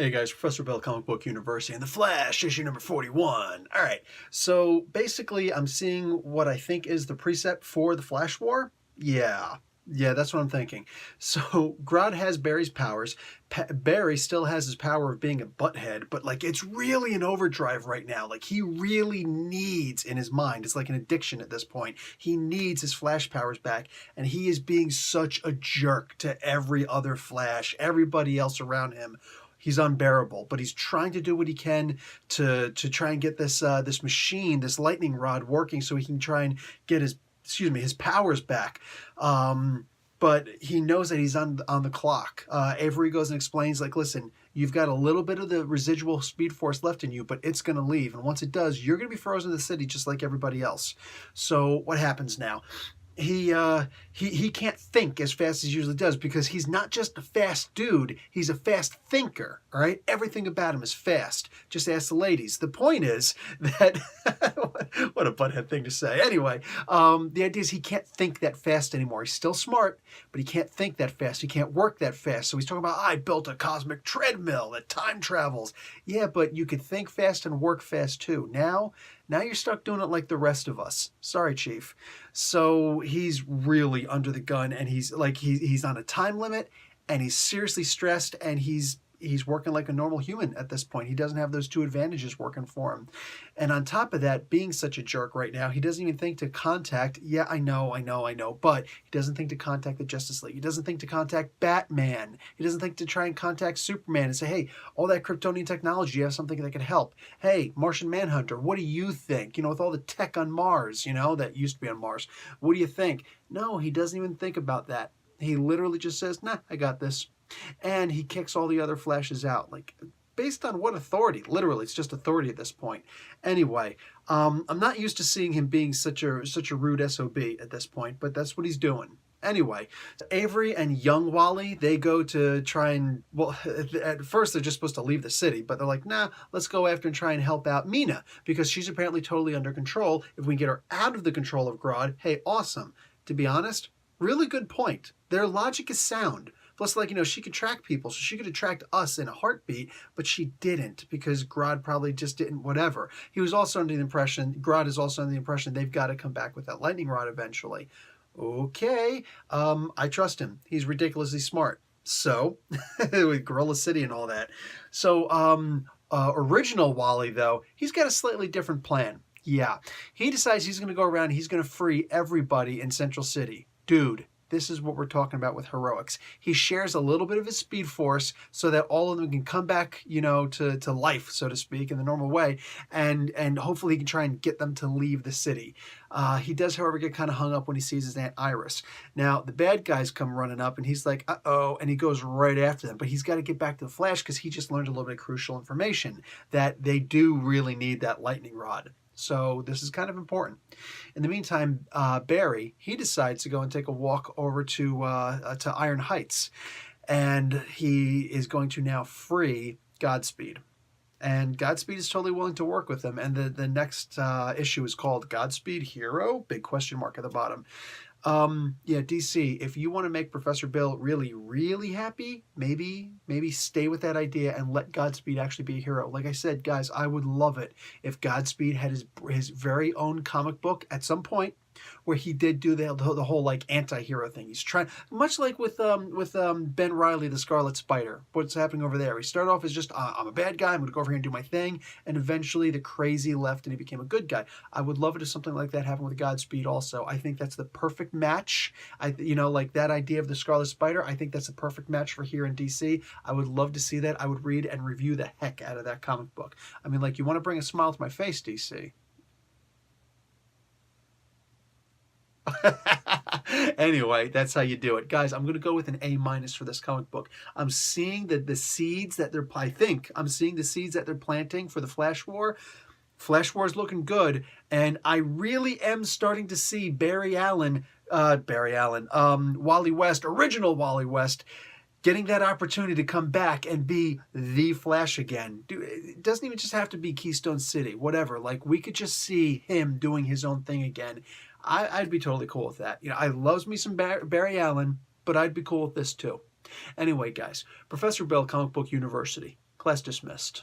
Hey guys, Professor Bill, Comic Book University, and The Flash, issue number 41. All right, so basically I'm seeing what I think is the preset for the Flash War. Yeah, that's what I'm thinking. So Grodd has Barry's powers. Barry still has his power of being a butthead, but like it's really an overdrive right now. Like he really needs in his mind, it's like an addiction at this point. He needs his Flash powers back, and he is being such a jerk to every other Flash, everybody else around him. He's unbearable, but he's trying to do what he can to try and get this machine, this lightning rod, working so he can try and get his powers back. But he knows that he's on the clock. Avery goes and explains, like, listen, you've got a little bit of the residual speed force left in you, but it's going to leave. And once it does, you're going to be frozen in the city just like everybody else. So what happens now? He can't think as fast as he usually does because he's not just a fast dude, he's a fast thinker, all right? Everything about him is fast. Just ask the ladies. The point is that, what a butthead thing to say. Anyway, the idea is he can't think that fast anymore. He's still smart, but he can't think that fast. He can't work that fast. So he's talking about, I built a cosmic treadmill that time travels. Yeah, but you could think fast and work fast too. Now you're stuck doing it like the rest of us. Sorry, Chief. So he's really under the gun, and he's on a time limit, and he's seriously stressed, and he's working like a normal human at this point. He doesn't have those two advantages working for him. And on top of that, being such a jerk right now, he doesn't even think to contact, yeah, I know, but he doesn't think to contact the Justice League. He doesn't think to contact Batman. He doesn't think to try and contact Superman and say, hey, all that Kryptonian technology, you have something that could help. Hey, Martian Manhunter, what do you think? You know, with all the tech on Mars, you know, that used to be on Mars, what do you think? No, he doesn't even think about that. He literally just says, nah, I got this. And he kicks all the other Flashes out. Like, based on what authority? Literally, it's just authority at this point. Anyway, I'm not used to seeing him being such a rude SOB at this point, but that's what he's doing. Anyway, Avery and young Wally, they go to try and, well, at first they're just supposed to leave the city, but they're like, nah, let's go after and try and help out Mina, because she's apparently totally under control. If we can get her out of the control of Grodd, hey, awesome. To be honest, really good point. Their logic is sound. Plus, like, you know, she could track people, so she could attract us in a heartbeat, but she didn't because Grodd probably just didn't, whatever. He was also under the impression, Grodd is also under the impression they've got to come back with that lightning rod eventually. Okay, I trust him. He's ridiculously smart. So, with Gorilla City and all that. So, original Wally, though, he's got a slightly different plan. Yeah, he decides he's going to go around and he's going to free everybody in Central City. Dude. This is what we're talking about with heroics. He shares a little bit of his speed force so that all of them can come back, you know, to life, so to speak, in the normal way, and hopefully he can try and get them to leave the city. He does, however, get kind of hung up when he sees his Aunt Iris. Now, the bad guys come running up, and he's like, uh-oh, and he goes right after them. But he's got to get back to the Flash because he just learned a little bit of crucial information that they do really need that lightning rod. So this is kind of important. In the meantime, Barry, he decides to go and take a walk over to Iron Heights. And he is going to now free Godspeed. And Godspeed is totally willing to work with him. And the next issue is called Godspeed Hero? Big question mark at the bottom. Yeah, DC, if you want to make Professor Bill really, really happy, maybe stay with that idea and let Godspeed actually be a hero. Like I said, guys, I would love it if Godspeed had his very own comic book at some point where he did do the whole like anti-hero thing. He's trying, much like with Ben Reilly, the Scarlet Spider. What's happening over there? He started off as just, I'm a bad guy, I'm going to go over here and do my thing, and eventually the crazy left and he became a good guy. I would love it if something like that happened with Godspeed also. I think that's the perfect match. You know, like that idea of the Scarlet Spider, I think that's a perfect match for here in DC. I would love to see that. I would read and review the heck out of that comic book. I mean, like, you want to bring a smile to my face, DC. Anyway, that's how you do it. Guys, I'm going to go with an A- for this comic book. I'm seeing that the seeds that they're, I'm seeing the seeds that they're planting for the Flash War. Flash War is looking good, and I really am starting to see Wally West, original Wally West, getting that opportunity to come back and be the Flash again. It doesn't even just have to be Keystone City, whatever. Like, we could just see him doing his own thing again. I'd be totally cool with that. You know, I loves me some Barry Allen, but I'd be cool with this too. Anyway, guys, Professor Bill, Comic Book University. Class dismissed.